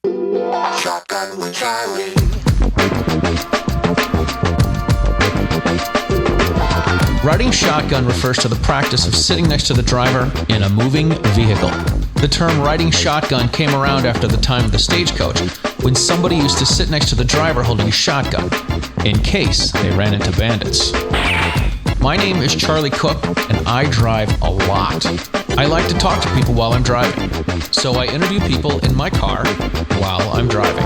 Shotgun with Charlie. Riding shotgun refers to the practice of sitting next to the driver in a moving vehicle. The term riding shotgun came around after the time of the stagecoach, when somebody used to sit next to the driver holding a shotgun, in case they ran into bandits. My name is Charlie Cook, and I drive a lot. I like to talk to people while I'm driving, so I interview people in my car while I'm driving.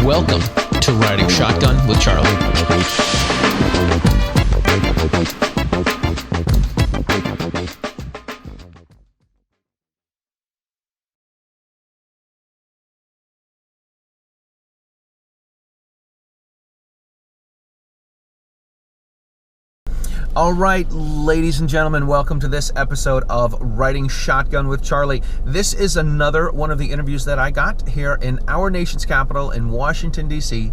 Welcome to Riding Shotgun with Charlie. All right, ladies and gentlemen, welcome to this episode of Riding Shotgun with Charlie. This is another one of the interviews that I got here in our nation's capital in Washington, D.C.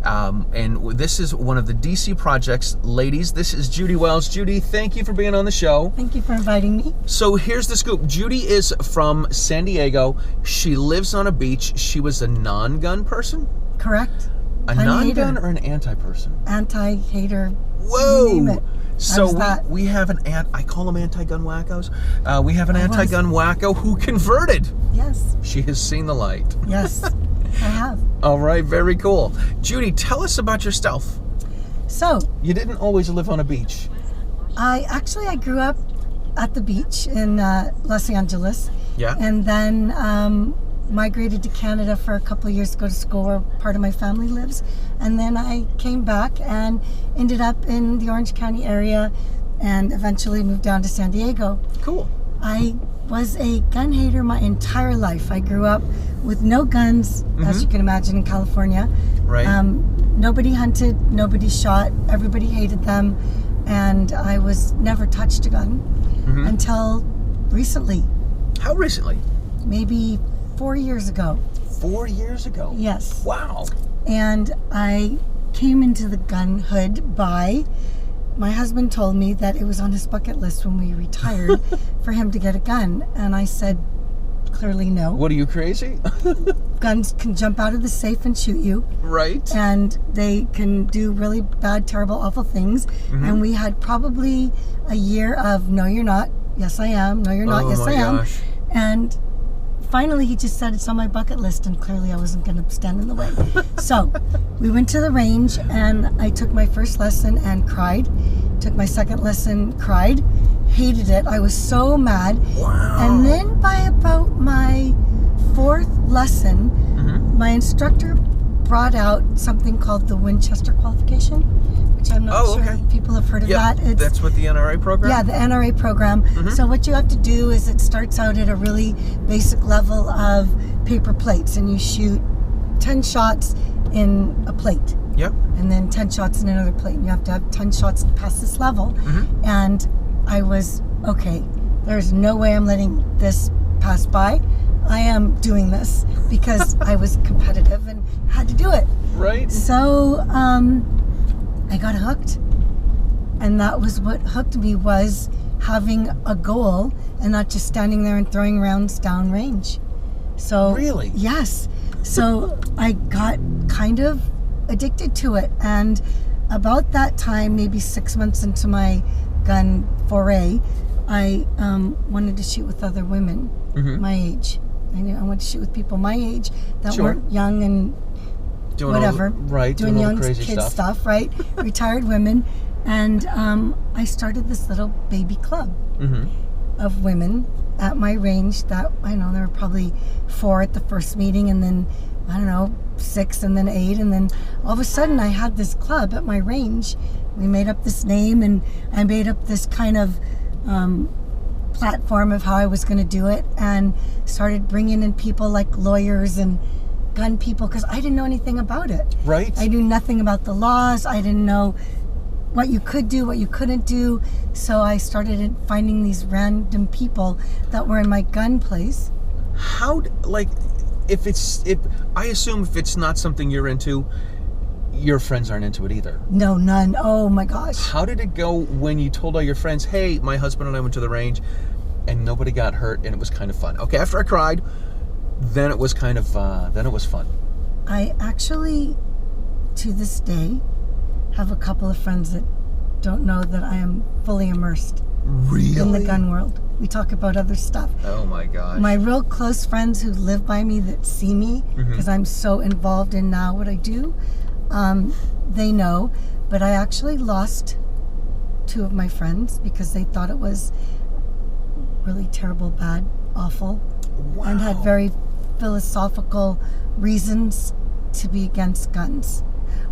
And this is one of the D.C. projects. Ladies, this is Judi Wells. Judy, thank you for being on the show. Thank you for inviting me. So here's the scoop. Judy is from San Diego. She lives on a beach. She was a non-gun person? Correct. A non-gun or an anti-person? Anti-hater. Whoa! You name it. So we have I call them anti-gun wackos. We have an anti-gun wacko who converted. Yes. She has seen the light. Yes, I have. All right, very cool. Judy, tell us about yourself. So. You didn't always live on a beach. I grew up at the beach in Los Angeles. Yeah. And then migrated to Canada for a couple of years to go to school where part of my family lives. And then I came back and ended up in the Orange County area and eventually moved down to San Diego. Cool. I was a gun hater my entire life. I grew up with no guns, as you can imagine, in California. Right. Nobody hunted, nobody shot, everybody hated them, and I was never touched a gun until recently. How recently? Maybe 4 years ago. 4 years ago? Yes. Wow. And I came into the gun hood by, my husband told me that it was on his bucket list when we retired for him to get a gun. And I said, clearly no. What, are you crazy? Guns can jump out of the safe and shoot you. Right. And they can do really bad, terrible, awful things. And we had probably a year of, no, you're not. Yes, I am. No, you're not. Yes, I am. Gosh. And finally, he just said it's on my bucket list, and clearly I wasn't going to stand in the way. So we went to the range, and I took my first lesson and cried. Took my second lesson, cried, hated it. I was so mad. Wow. And then by about my fourth lesson, my instructor brought out something called the Winchester qualification, which I'm not sure if people have heard of that. That's with the NRA program? Yeah, the NRA program. So what you have to do is it starts out at a really basic level of paper plates, and you shoot 10 shots in a plate. Yep. And then 10 shots in another plate. And you have to have 10 shots to pass this level. And I was, okay, there's no way I'm letting this pass by. I am doing this because I was competitive and had to do it. Right. So I got hooked. And that was what hooked me, was having a goal and not just standing there and throwing rounds down range. So really? Yes. So I got kind of addicted to it. And about that time, maybe 6 months into my gun foray, I wanted to shoot with other women my age. I wanted to shoot with people my age that weren't young and doing whatever. Doing young crazy kid stuff, right? Retired women. And I started this little baby club of women at my range that, I know there were probably 4 at the first meeting, and then, I don't know, 6, and then 8, and then all of a sudden I had this club at my range. We made up this name, and I made up this kind of platform of how I was going to do it, and started bringing in people like lawyers and gun people, because I didn't know anything about it. Right. I knew nothing about the laws. I didn't know what you could do, what you couldn't do. So I started finding these random people that were in my gun place. How, like, if I assume if it's not something you're into, your friends aren't into it either. No, none. Oh my gosh. How did it go when you told all your friends, hey, my husband and I went to the range and nobody got hurt and it was kind of fun? Okay, after I cried, then it was kind of, then it was fun. I actually, to this day, have a couple of friends that don't know that I am fully immersed in the gun world. We talk about other stuff. Oh my gosh. My real close friends who live by me that see me, because I'm so involved in now what I do, they know. But I actually lost 2 of my friends because they thought it was really terrible, bad, awful, and had very philosophical reasons to be against guns,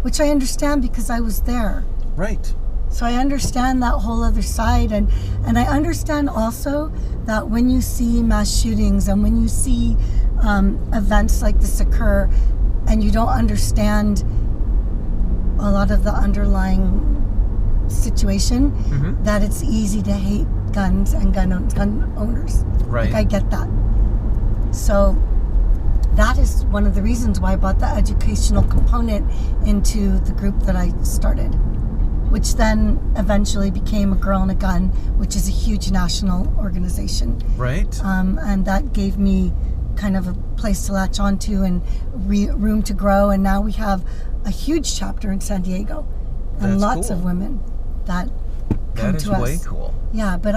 which I understand because I was there. Right. So I understand that whole other side, and I understand also that when you see mass shootings and when you see events like this occur and you don't understand a lot of the underlying situation, that it's easy to hate guns and gun owners. Right. Like, I get that. So that is one of the reasons why I brought the educational component into the group that I started, which then eventually became A Girl and a Gun, which is a huge national organization. Right. And that gave me kind of a place to latch onto and room to grow. And now we have a huge chapter in San Diego, and That's lots cool. of women that come That is to us. way cool. Yeah, but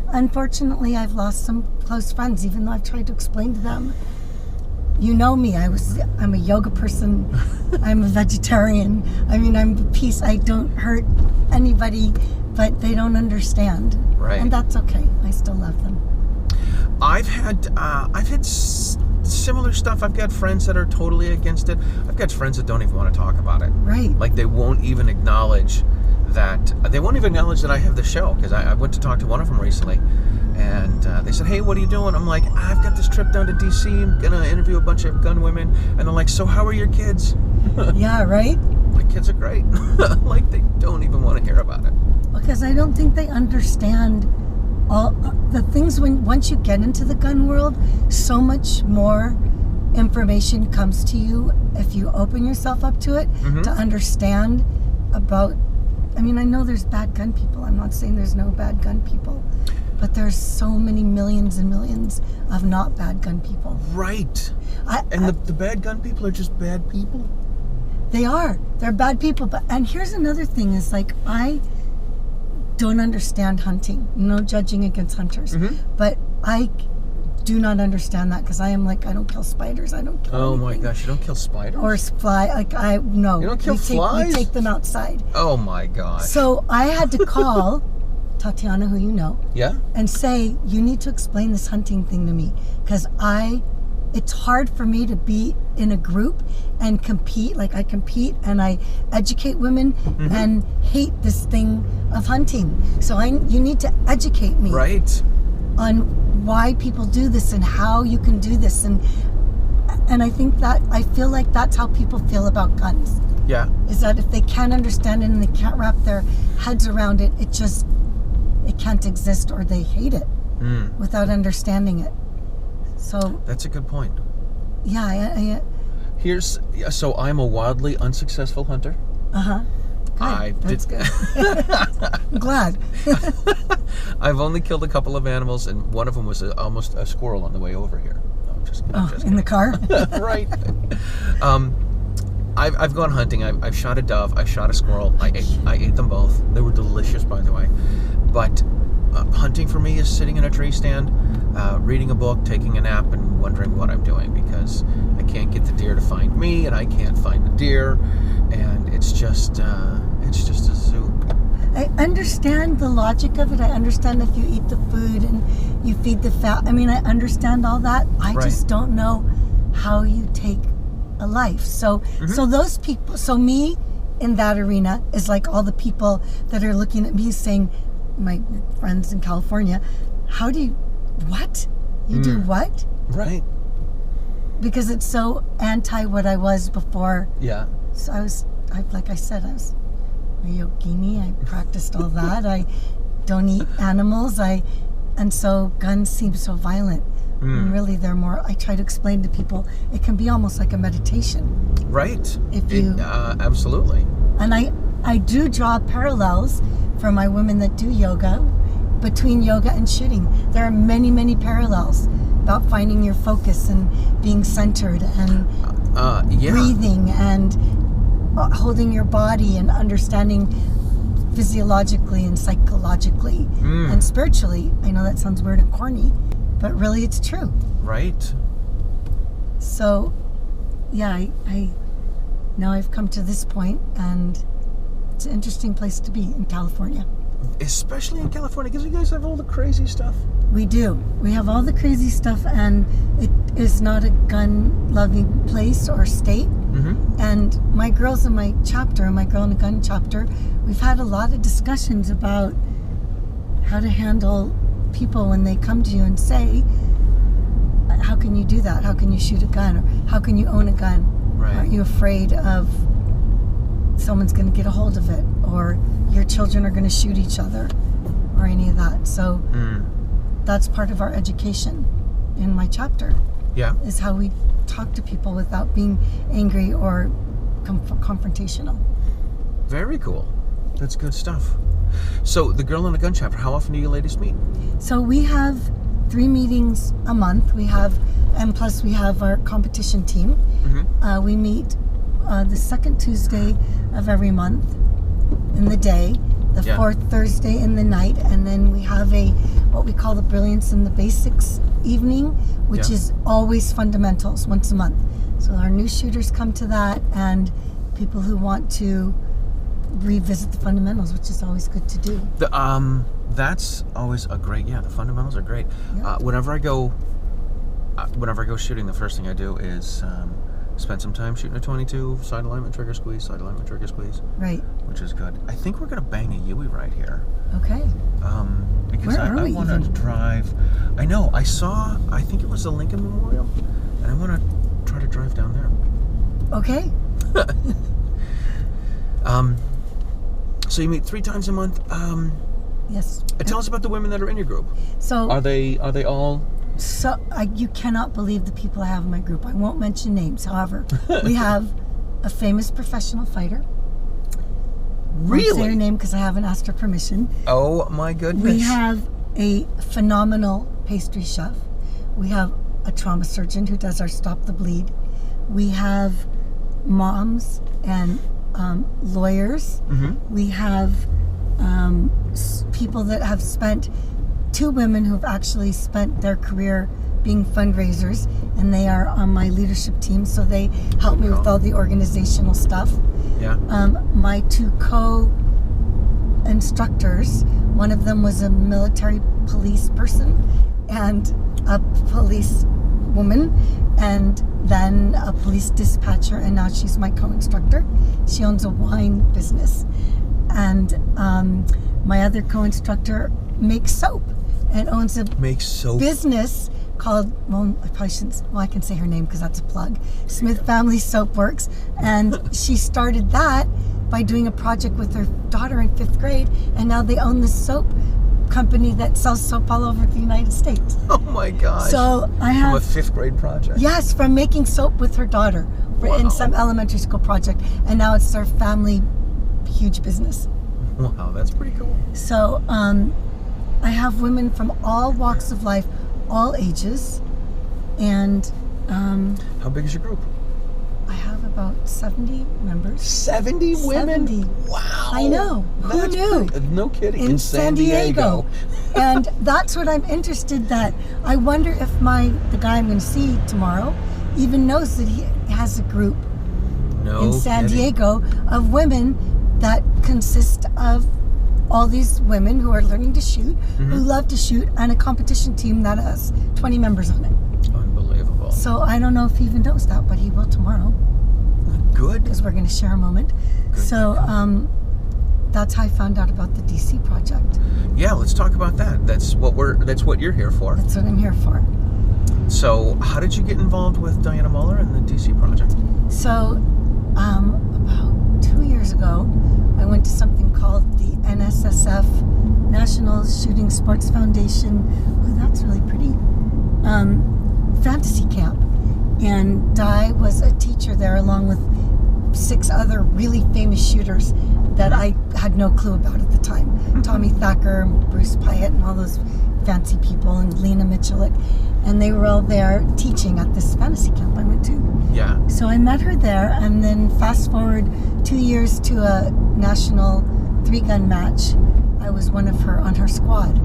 unfortunately, I've lost some close friends, even though I've tried to explain to them. You know me, I'm a yoga person, I'm a vegetarian. I mean, I'm peace, I don't hurt anybody, but they don't understand. Right. And that's okay, I still love them. I've had similar stuff. I've got friends that are totally against it. I've got friends that don't even want to talk about it. Right. Like, they won't even acknowledge that I have the show, because I went to talk to one of them recently, and they said, hey, what are you doing? I'm like, I've got this trip down to DC, I'm gonna interview a bunch of gun women. And they're like, so how are your kids? Yeah, right? My kids are great. Like, they don't even want to hear about it. Because I don't think they understand all the things. Once you get into the gun world, so much more information comes to you if you open yourself up to it, to understand about. I mean, I know there's bad gun people. I'm not saying there's no bad gun people, but there's so many millions and millions of not bad gun people. Right. The bad gun people are just bad people. They are. They're bad people. And here's another thing is, like, I don't understand hunting. No judging against hunters. But I do not understand that, because I am like, I don't kill spiders. I don't kill anything. My gosh, you don't kill spiders? Or fly. Like, no. You don't kill flies? We take them outside. Oh my gosh. So I had to call Tatiana, who you know, Yeah? and say, you need to explain this hunting thing to me, because it's hard for me to be in a group and compete. Like, I compete and I educate women and hate this thing of hunting. So you need to educate me on why people do this and how you can do this. And I think that, I feel like that's how people feel about guns. Yeah. Is that if they can't understand it and they can't wrap their heads around it, it can't exist, or they hate it without understanding it. So That's a good point. yeah, So I'm a wildly unsuccessful hunter. Good. That's good. I'm glad. I've only killed a couple of animals, and one of them was almost a squirrel on the way over here. No, I'm just In the car? Right. I've gone hunting. I've shot a dove. I shot a squirrel. I ate them both. They were delicious, by the way. But hunting for me is sitting in a tree stand, reading a book, taking a nap, and wondering what I'm doing, because I can't get the deer to find me, and I can't find the deer, and it's just a zoo. I understand the logic of it. I understand if you eat the food and you feed the fat. I mean, I understand all that. I just don't know how you take a life. So those people, so me in that arena is like all the people that are looking at me saying, my friends in California, how do you, what? You do what? Right. Because it's so anti what I was before. Yeah. So like I said, I was a yogini. I practiced all that. I don't eat animals. And so guns seem so violent. And really, they're more, I try to explain to people, it can be almost like a meditation. Right. If you, absolutely. And I do draw parallels for my women that do yoga between yoga and shooting. There are many, many parallels. about finding your focus and being centered and breathing and holding your body and understanding physiologically and psychologically and spiritually. I know that sounds weird and corny, but really it's true. Right. So, yeah, I now I've come to this point, and it's an interesting place to be in California. Especially in California, because you guys have all the crazy stuff. We do. We have all the crazy stuff, and it is not a gun-loving place or state. And my girls in my chapter, my Girl in a Gun chapter, we've had a lot of discussions about how to handle people when they come to you and say, how can you do that? How can you shoot a gun? Or how can you own a gun? Right. Aren't you afraid of someone's going to get a hold of it? Or your children are going to shoot each other? Or any of that. So that's part of our education in my chapter. Yeah. Is how we talk to people without being angry or confrontational. Very cool. That's good stuff. So the Girl in a Gun chapter, how often do you ladies meet? So we have 3 meetings a month. We have, and plus we have our competition team. We meet the second Tuesday of every month in the day, the fourth Thursday in the night, and then we have what we call the Brilliance in the Basics evening, which is always fundamentals once a month. So our new shooters come to that, and people who want to revisit the fundamentals, which is always good to do. That's always a great, the fundamentals are great. Yeah. Whenever I go shooting, the first thing I do is spend some time shooting a 22, side alignment, trigger squeeze, side alignment, trigger squeeze. Right. Which is good. I think we're gonna bang a Yui right here. Okay. Because I want to drive. I know. I think it was the Lincoln Memorial, and I want to try to drive down there. Okay. So you meet 3 times a month. Yes. Tell us about the women that are in your group. So are they all? So you cannot believe the people I have in my group. I won't mention names. However, we have a famous professional fighter. Really? I won't say her name because I haven't asked her permission. Oh my goodness. We have a phenomenal pastry chef. We have a trauma surgeon who does our Stop the Bleed. We have moms and lawyers. We have people that have spent 2 women who have actually spent their career being fundraisers, and they are on my leadership team, so they help me with all the organizational stuff. Yeah. My 2 co-instructors, one of them was a military police person and a police woman, and then a police dispatcher, and now she's my co-instructor. She owns a wine business. And my other co-instructor makes soap and owns a business called, I probably shouldn't, I can say her name because that's a plug, Smith Family Soap Works. And she started that by doing a project with her daughter in 5th grade, and now they own this soap company that sells soap all over the United States. Oh my gosh. So I have... From a 5th grade project? Yes, from making soap with her daughter in some elementary school project, and now it's their family huge business. Wow, that's pretty cool. So I have women from all walks of life, all ages, and how big is your group? I have about 70 members. 70 women? 70. Wow. I know. Who knew? No kidding. In San Diego. And that's what I'm interested that I wonder if the guy I'm going to see tomorrow even knows that he has a group in San Diego of women that consist of all these women who are learning to shoot, who love to shoot, and a competition team that has 20 members on it. Unbelievable. So I don't know if he even knows that, but he will tomorrow. Good. Because we're going to share a moment. Good. So that's how I found out about the DC project. Yeah, let's talk about that. That's what you're here for. That's what I'm here for. So how did you get involved with Diana Muller and the DC project? So about 2 years ago, I went to something called the NSSF, National Shooting Sports Foundation. Oh, that's really pretty. Fantasy camp. And Di was a teacher there along with 6 other really famous shooters that I had no clue about at the time. Tommy Thacker, Bruce Pyatt, and all those fancy people, and Lena Michelik, and they were all there teaching at this fantasy camp I went to. Yeah. So I met her there, and then fast forward 2 years to a national 3-gun match. I was one of her on her squad,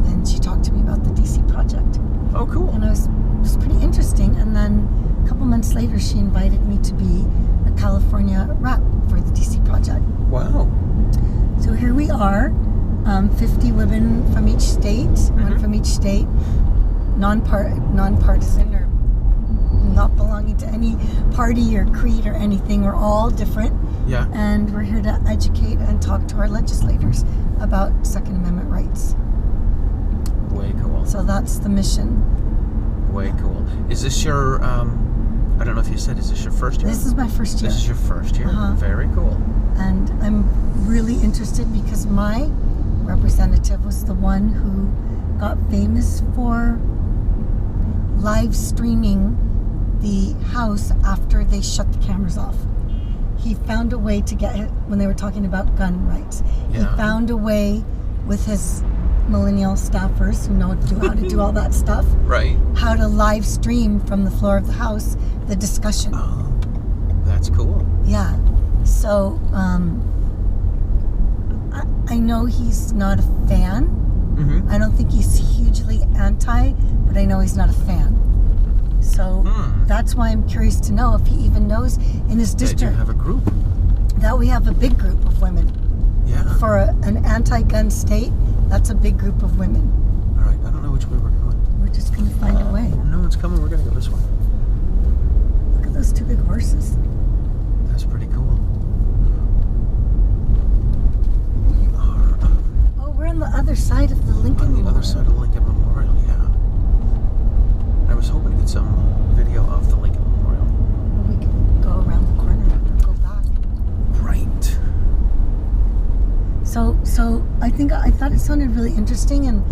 and she talked to me about the DC project. Oh, cool. And it was pretty interesting. And then a couple months later, she invited me to be a California rep for the DC project. Wow. So here we are, 50 women from each state, one from each state, nonpartisan or not belonging to any party or creed or anything. We're all different. Yeah. And we're here to educate and talk to our legislators about Second Amendment rights. Way cool. So that's the mission. Way cool. Is this your, I don't know if you said, is this your first year? This is my first year. This is your first year? Very cool. And I'm really interested because my representative was the one who got famous for live streaming the House after they shut the cameras off. He found a way to get it when they were talking about gun rights. Yeah. He found a way with his millennial staffers who know how to do all that stuff. Right. How to live stream from the floor of the House the discussion. Oh, that's cool. Yeah. So I know he's not a fan. Mm-hmm. I don't think he's hugely anti, but I know he's not a fan. So that's why I'm curious to know if he even knows in his They do district have a group. that we have a big group of women. Yeah. For an anti-gun state, that's a big group of women. All right. I don't know which way we're going. We're just going to find a way. No one's coming. We're going to go this way. Look at those 2 big horses. That's pretty cool. We are Oh, we're on the other side of the Lincoln on the Memorial. other side of the Lincoln Memorial, yeah. I was hoping to get some video of the Lincoln Memorial. We could go around the corner and go back. Right. So I thought it sounded really interesting, and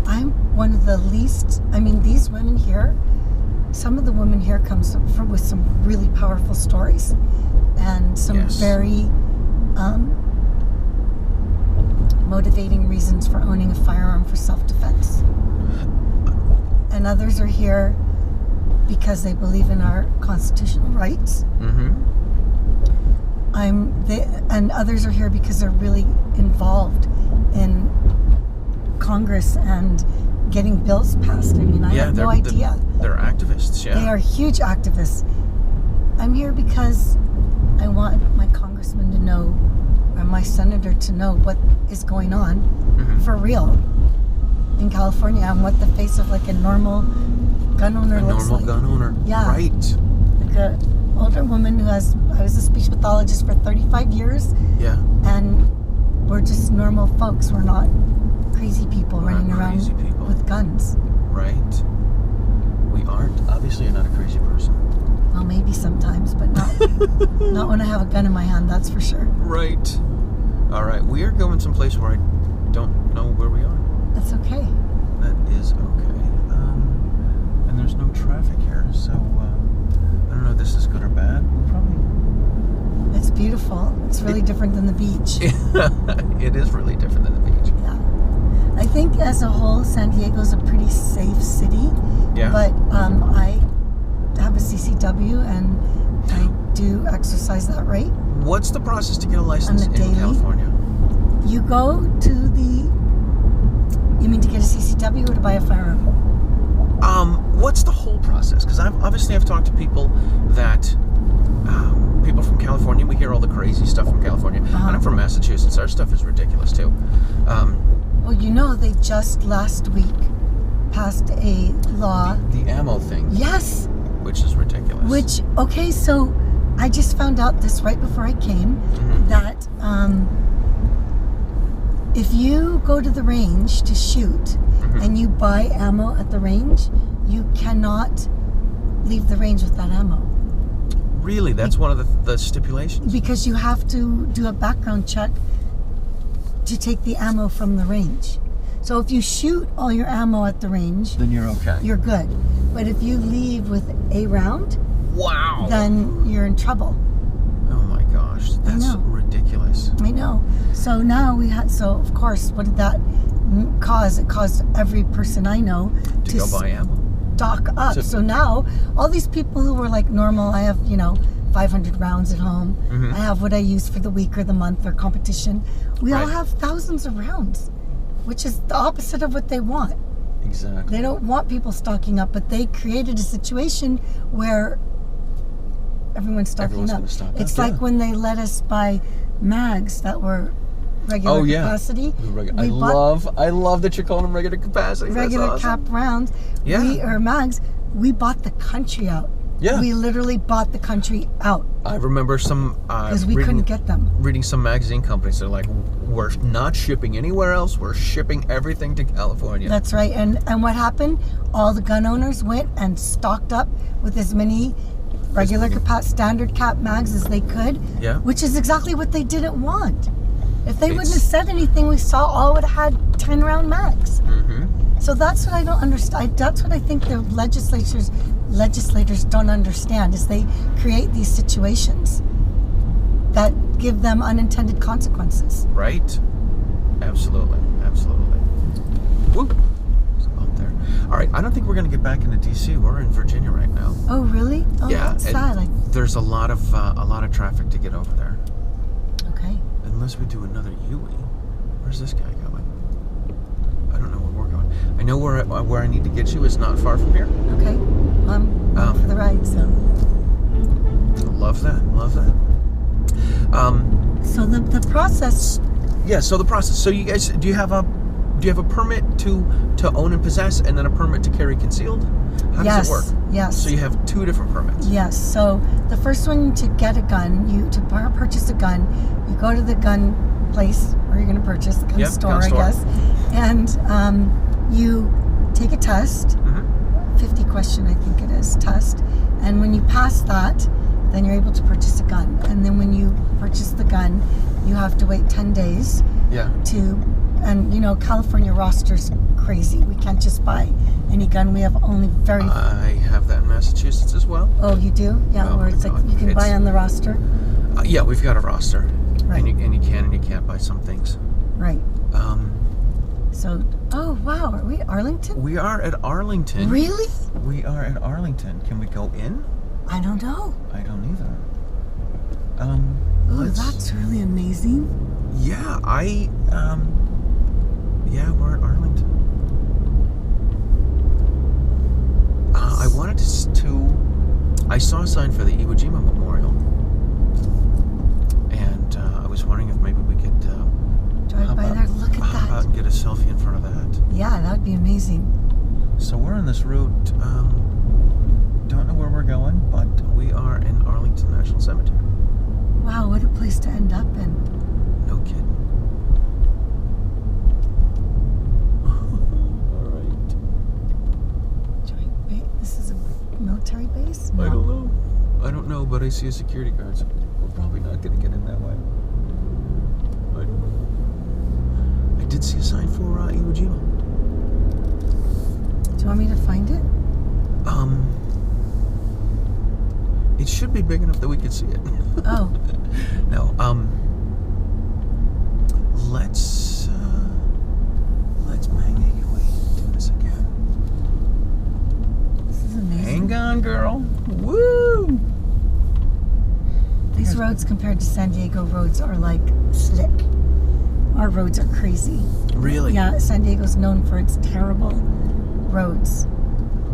I'm one of the least. I mean, these women here, some of the women here comes with some really powerful stories, and some very motivating reasons for owning a firearm for self-defense. And others are here because they believe in our constitutional rights. Mm-hmm. And others are here because they're really involved in Congress and getting bills passed. I mean, I have no idea. They're activists, yeah. They are huge activists. I'm here because I want my congressman to know, or my senator to know what is going on for real in California and what the face of like a normal gun owner looks like. A normal gun owner. Yeah. Right. Like a older woman who I was a speech pathologist for 35 years. Yeah. And we're just normal folks. We're not crazy people running around with guns. Right. We aren't. Obviously, you're not a crazy person. Well, maybe sometimes, but not when I have a gun in my hand, that's for sure. Right. All right. We are going someplace where I don't know where we are. That's okay. That is okay. And there's no traffic here, so I don't know if this is good or bad. We'll probably... It's beautiful. It's really different than the beach. It is really different than the beach. Yeah. I think as a whole, San Diego's a pretty safe city. Yeah. But I have a CCW and I do exercise that right. What's the process to get a license On the daily? in California? You go to the... You mean to get a CCW or to buy a firearm? What's the whole process? Because I've talked to people that... people from California, we hear all the crazy stuff from California. And I'm from Massachusetts. Our stuff is ridiculous, too. Well, you know, they just last week passed a law. The ammo thing. Yes. Which is ridiculous. Okay, so I just found out this right before I came, that if you go to the range to shoot and you buy ammo at the range, you cannot leave the range with that ammo. Really? That's one of the stipulations? Because you have to do a background check to take the ammo from the range. So if you shoot all your ammo at the range, then you're okay. You're good. But if you leave with a round, wow, then you're in trouble. Oh my gosh, that's ridiculous. I know. So now so of course, what did that it caused every person I know to go buy ammo. Stock up. So now all these people who were like normal, I have 500 rounds at home. I have what I use for the week or the month or competition. We all have thousands of rounds, which is the opposite of what they want. Exactly. They don't want people stocking up, but they created a situation where everyone's stocking up. It's like when they let us buy mags that were regular capacity. I love that you're calling them regular capacity. Regular That's awesome. cap rounds. Or mags. We bought the country out. Yeah. We literally bought the country out. I remember some because we couldn't get them. Reading some magazine companies, they're like, we're not shipping anywhere else. We're shipping everything to California. That's right. And what happened? All the gun owners went and stocked up with as many regular standard cap mags as they could. Yeah. Which is exactly what they didn't want. If they wouldn't have said anything, we saw all would have had 10-round mags. So that's what I don't understand. That's what I think the legislators don't understand, is they create these situations that give them unintended consequences. Right. Absolutely. Woo. There's a bump there. All right. I don't think we're going to get back into D.C. We're in Virginia right now. Oh, really? Oh, yeah. That's sad. There's a lot of traffic to get over there. Okay. Unless we do another UE. Where's this guy going? I don't know where we're going. I know where I need to get you is not far from here. Okay. I'm for the ride, so. Love that. So the process. Yeah. So the process. So you guys, do you have a permit to own and possess, and then a permit to carry concealed? How does it work? Yes. So you have two different permits. Yes. So the first one, to get a gun, to purchase a gun, you go to the gun place where you're going to purchase, the gun store, I guess, and you take a test, 50 question, I think it is, test, and when you pass that, then you're able to purchase a gun. And then when you purchase the gun, you have to wait 10 days and California roster's crazy. We can't just buy any gun. We have only I have that in Massachusetts as well. Oh, you do? Yeah, where it's like you can buy on the roster? Yeah, we've got a roster. Right. And you can and you can't buy some things. Right. Oh, wow. Are we at Arlington? We are at Arlington. Really? We are at Arlington. Can we go in? I don't know. I don't either. That's really amazing. Yeah, we're at Arlington. I wanted I saw a sign for the Iwo Jima Memorial. And I was wondering if maybe we could drive by there, look at that. How about and get a selfie in front of that? Yeah, that would be amazing. So we're on this route. Don't know where we're going, but we are in Arlington National Cemetery. Wow, what a place to end up in. No kidding. All right. This is a military base? No. I don't know, but I see a security guard, so we're probably not going to get in that way. I did see a sign for Iwo Jima. Do you want me to find it? It should be big enough that we could see it. Oh. No. Let's bang it away. Do this again. This is amazing. Hang on, girl. Woo! These roads compared to San Diego roads are like slick. Our roads are crazy. Really? Yeah, San Diego's known for its terrible roads.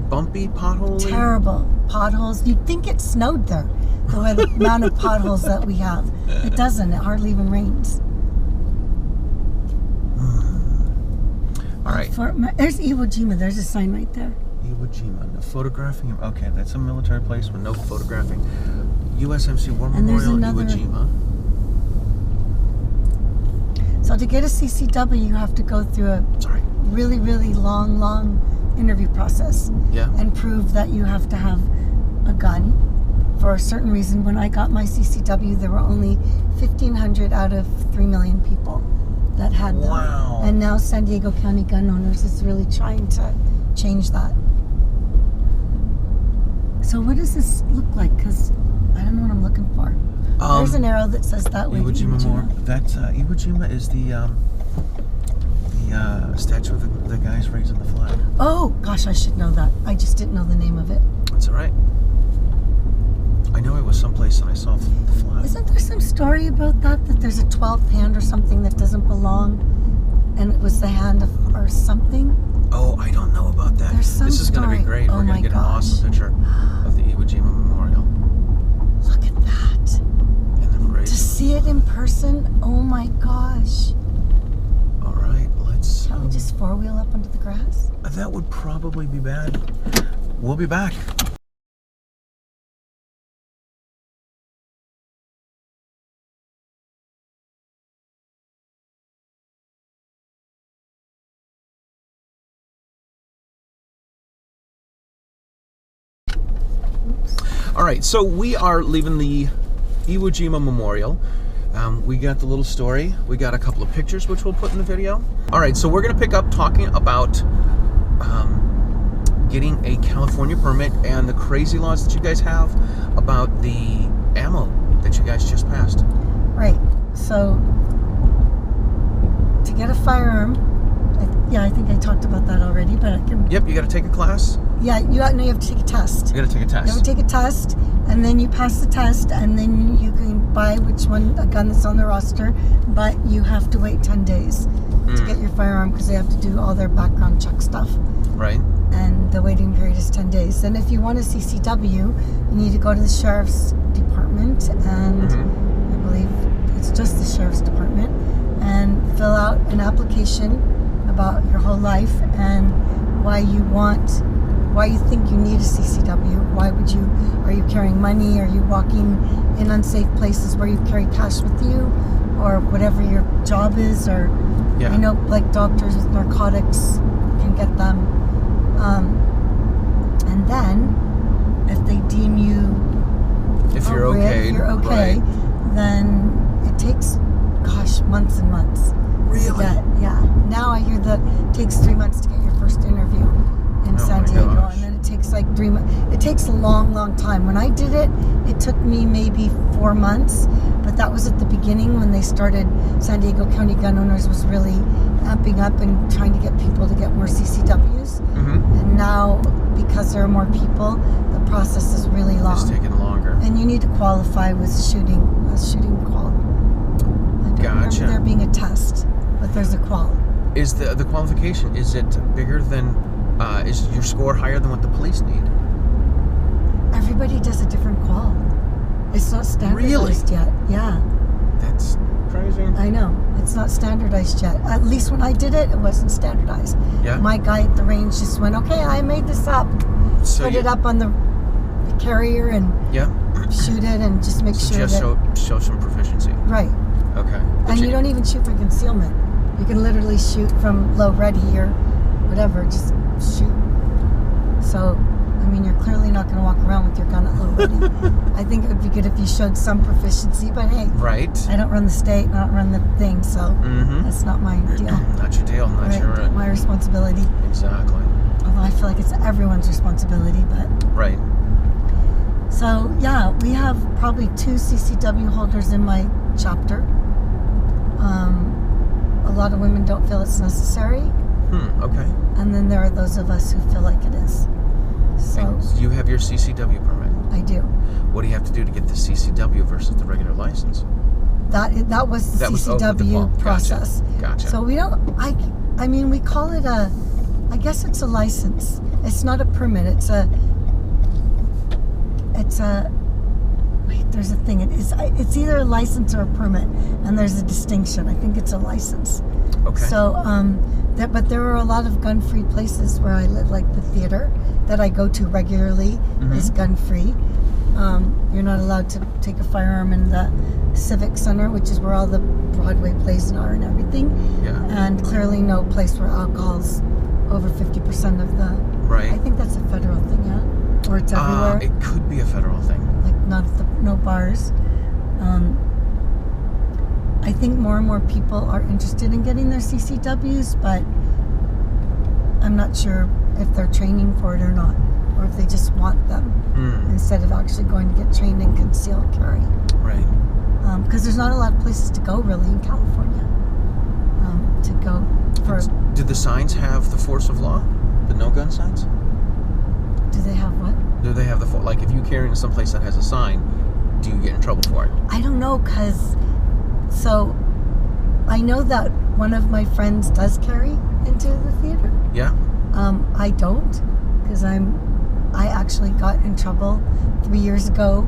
Bumpy, potholy? Terrible potholes. You'd think it snowed there, the amount of potholes that we have. It doesn't. It hardly even rains. All right. There's Iwo Jima. There's a sign right there. Iwo Jima. No photographing. Okay, that's a military place with no photographing. USMC War Memorial, Iwo Jima. So to get a CCW, you have to go through a really, really long interview process. Yeah. And prove that you have to have a gun for a certain reason. When I got my CCW, there were only 1,500 out of 3 million people that had them. Wow. And now San Diego County Gun Owners is really trying to change that. So what does this look like? Because I don't know what I'm looking for. There's an arrow that says that way. Iwo Jima. That's Iwo Jima is the the statue of the guys raising the flag. Oh, gosh, I should know that. I just didn't know the name of it. That's all right. I know I was someplace and I saw the flag. Isn't there some story about that there's a 12th hand or something that doesn't belong, and it was the hand of, or something? Oh, I don't know about that. There's some This is going to be great. Oh, We're going to get an awesome picture of the Iwo Jima Memorial. Look at that. And then raise To see it in person, oh my gosh. All right, let's... Can't we just four-wheel up onto the grass? That would probably be bad. We'll be back. All right, so we are leaving the Iwo Jima Memorial. We got the little story. We got a couple of pictures, which we'll put in the video. All right, so we're going to pick up talking about getting a California permit and the crazy laws that you guys have about the ammo that you guys just passed. Right. So, to get a firearm, I think I talked about that already, but I can... Yep, you got to take a class. Yeah, you have to take a test. You got to take a test. You have to take a test, and then you pass the test, and then you can buy a gun that's on the roster, but you have to wait 10 days to get your firearm because they have to do all their background check stuff. Right. And the waiting period is 10 days. Then if you want a CCW, you need to go to the Sheriff's Department, and I believe it's just the Sheriff's Department, and fill out an application about your whole life and why you think you need a CCW. Are you carrying money? Are you walking in unsafe places where you carry cash with you? Or whatever your job is, or, like doctors with narcotics can get them. And then, if they deem you you're okay, right, then it takes, months and months. Really? Now I hear that it takes 3 months to get your first interview in San Diego, and then it takes like 3 months. It takes a long, long time. When I did it, it took me maybe 4 months, but that was at the beginning when they started. San Diego County Gun Owners was really amping up and trying to get people to get more CCWs. And now, because there are more people, the process is really long. It's taking longer. And you need to qualify with a shooting qual. I don't remember there being a test, but there's a qual. Is the qualification, is it bigger than, is your score higher than what the police need? Everybody does a different qual. It's not standardized yet. Yeah. That's crazy. I know. It's not standardized yet. At least when I did it, it wasn't standardized. Yeah. My guy at the range just went, okay, I made this up. So put it up on the carrier and shoot it and just make sure just show some proficiency. Right. Okay. And you don't even shoot for concealment. You can literally shoot from low ready or whatever, just shoot. So, I mean, you're clearly not going to walk around with your gun at low ready. I think it would be good if you showed some proficiency, but hey, I don't run the state, I don't run the thing, so that's not my deal. Not your deal, not my responsibility. Exactly. Although I feel like it's everyone's responsibility, but... Right. So, yeah, we have probably 2 CCW holders in my chapter. A lot of women don't feel it's necessary. Okay. And then there are those of us who feel like it is. So and you have your CCW permit. I do. What do you have to do to get the CCW versus the regular license? That was the CCW process. Gotcha. So we don't. I mean, we call it a. I guess it's a license. It's not a permit. It's a. Wait, there's a thing. It's either a license or a permit, and there's a distinction. I think it's a license. Okay. So, but there are a lot of gun-free places where I live, like the theater that I go to regularly is gun-free. You're not allowed to take a firearm in the Civic Center, which is where all the Broadway plays are and everything. Yeah. And clearly no place where alcohol's over 50% of the... Right. I think that's a federal thing, yeah? Or it's everywhere. It could be a federal thing. Like no bars. I think more and more people are interested in getting their CCWs, but I'm not sure if they're training for it or not, or if they just want them instead of actually going to get trained in concealed carry. Right. Because there's not a lot of places to go really in California. Did the signs have the force of law? The no-gun signs? Do they have what? Do they have the like? If you carry into some place that has a sign, do you get in trouble for it? I don't know, so I know that one of my friends does carry into the theater. Yeah. I don't, because I actually got in trouble 3 years ago.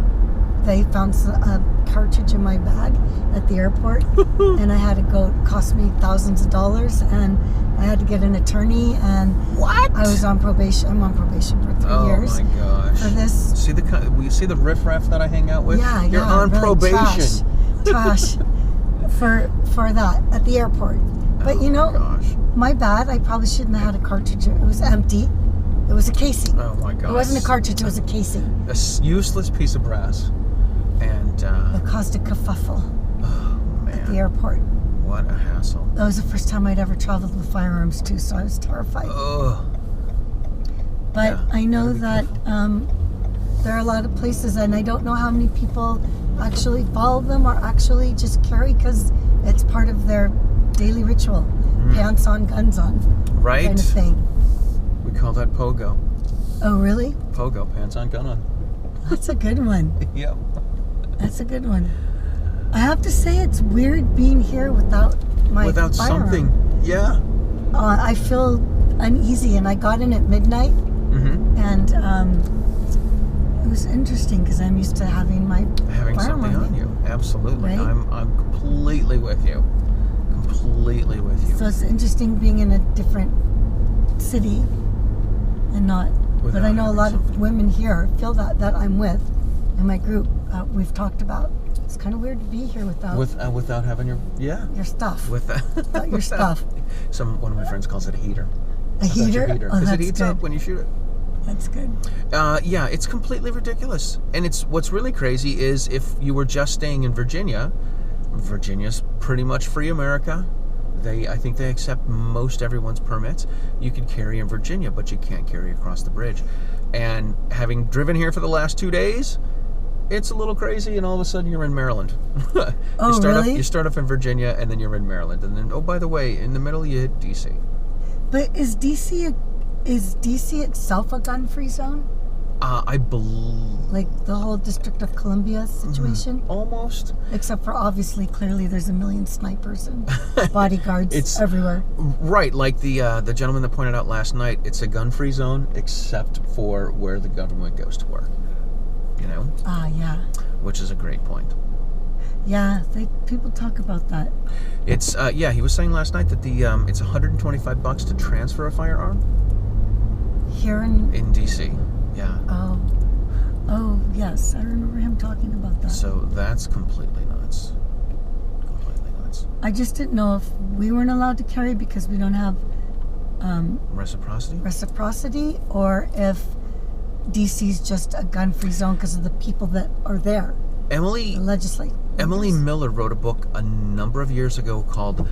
They found a cartridge in my bag at the airport, and I had to go. It cost me thousands of dollars, and I had to get an attorney. And what? I was on probation. I'm on probation for 3 years. Oh my gosh! For this. See the riffraff that I hang out with? Yeah, You're on really probation. Trash. For that at the airport. But gosh. My bad. I probably shouldn't have had a cartridge. It was empty. It was a casing. Oh my gosh. It wasn't a cartridge. It was a casing. A useless piece of brass. And it caused a kerfuffle at the airport. What a hassle. That was the first time I'd ever traveled with firearms too, so I was terrified. Ugh. But Yeah, I know that there are a lot of places, and I don't know how many people actually follow them or actually just carry because it's part of their daily ritual. Pants on, guns on. Right. Kind of thing. We call that pogo. Oh, really? Pogo, pants on, gun on. That's a good one. Yep. That's a good one. I have to say it's weird being here without my Without firearm. something. Yeah. I feel uneasy, and I got in at midnight, and it was interesting because I'm used to having Having firearm something on you. Absolutely. Right? I'm completely with you. Completely with you. So it's interesting being in a different city and not. But I know a lot of women here feel that I'm with in my group. We've talked about. It's kind of weird to be here without having your stuff. Without your stuff. One of my friends calls it a heater. A heater? Oh, Because that's it heats good. up when you shoot it. That's good. Yeah, it's completely ridiculous. And what's really crazy is if you were just staying in Virginia, Virginia's pretty much free America. I think they accept most everyone's permits. You can carry in Virginia, but you can't carry across the bridge. And having driven here for the last 2 days, it's a little crazy, and all of a sudden you're in Maryland. Oh, really? You start off in Virginia, and then you're in Maryland, and then by the way, in the middle you hit DC. But is DC itself a gun-free zone? I believe. Like the whole District of Columbia situation? Almost. Except for obviously, clearly there's a million snipers and bodyguards everywhere. Right, like the gentleman that pointed out last night, it's a gun-free zone except for where the government goes to work. Yeah. Which is a great point. Yeah, people talk about that. It's he was saying last night that it's $125 to transfer a firearm. Here in DC. Yeah. Oh, yes. I remember him talking about that. So that's completely nuts. Completely nuts. I just didn't know if we weren't allowed to carry because we don't have reciprocity, or if DC's just a gun-free zone because of the people that are there. Emily Miller wrote a book a number of years ago called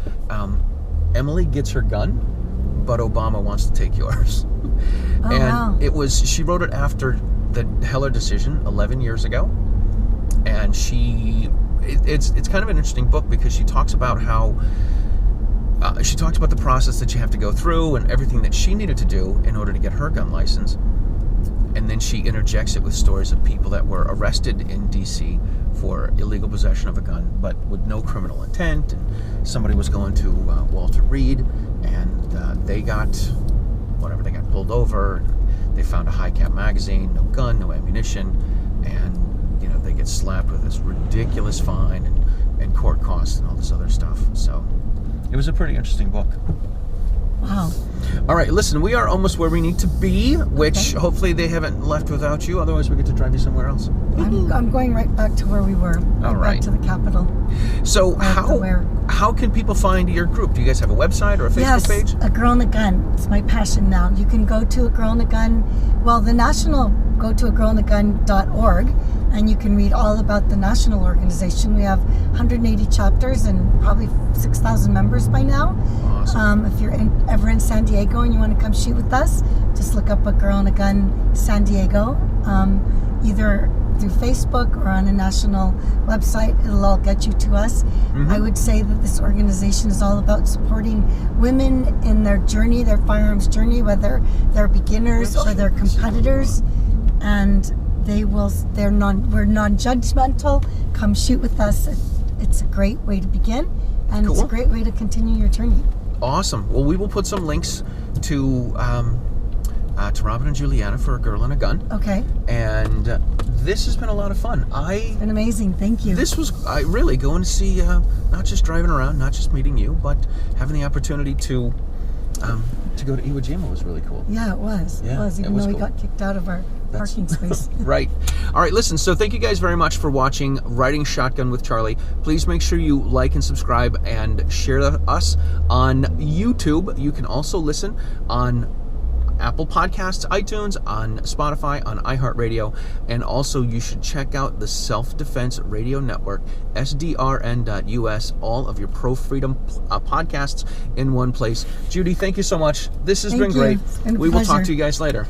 Emily Gets Her Gun, but Obama Wants to Take Yours. Wow. She wrote it after the Heller decision 11 years ago. And it's kind of an interesting book because she talks about how the process that you have to go through and everything that she needed to do in order to get her gun license. And then she interjects it with stories of people that were arrested in DC for illegal possession of a gun, but with no criminal intent. And somebody was going to Walter Reed, and they got pulled over. And they found a high-cap magazine, no gun, no ammunition, and they get slapped with this ridiculous fine and court costs and all this other stuff. So it was a pretty interesting book. Wow. All right, listen, we are almost where we need to be, which hopefully they haven't left without you. Otherwise, we get to drive you somewhere else. I'm going right back to where we were. All right. Back to the Capitol. So how can people find your group? Do you guys have a website or a Facebook page? Yes, A Girl and a Gun. It's my passion now. You can go to A Girl and a Gun. Well, the national, go to agirlandagun.org, and you can read all about the national organization. We have 180 chapters and probably 6,000 members by now. Awesome. If you're ever in San Diego and you want to come shoot with us, just look up A Girl and a Gun San Diego. Either through Facebook or on a national website, it'll all get you to us. I would say that this organization is all about supporting women in their journey, their firearms journey, whether they're beginners or they're competitors, and we're non-judgmental. Come shoot with us. It's a great way to begin, and it's a great way to continue your journey. Awesome. Well, we will put some links to Robin and Juliana for A Girl and a Gun. Okay. And this has been a lot of fun. It's been amazing. Thank you. This was really going to see, not just driving around, not just meeting you, but having the opportunity to go to Iwo Jima was really cool. Yeah, it was. Yeah, it was, even though we got kicked out of our parking space. Right. All right, listen, so thank you guys very much for watching Riding Shotgun with Charlie. Please make sure you like and subscribe and share us on YouTube. You can also listen on Apple Podcasts, iTunes, on Spotify, on iHeartRadio, and also you should check out the Self-Defense Radio Network, sdrn.us, all of your pro-freedom podcasts in one place. Judy, thank you so much. This has been great. It's been a we will talk pleasure. to you guys later.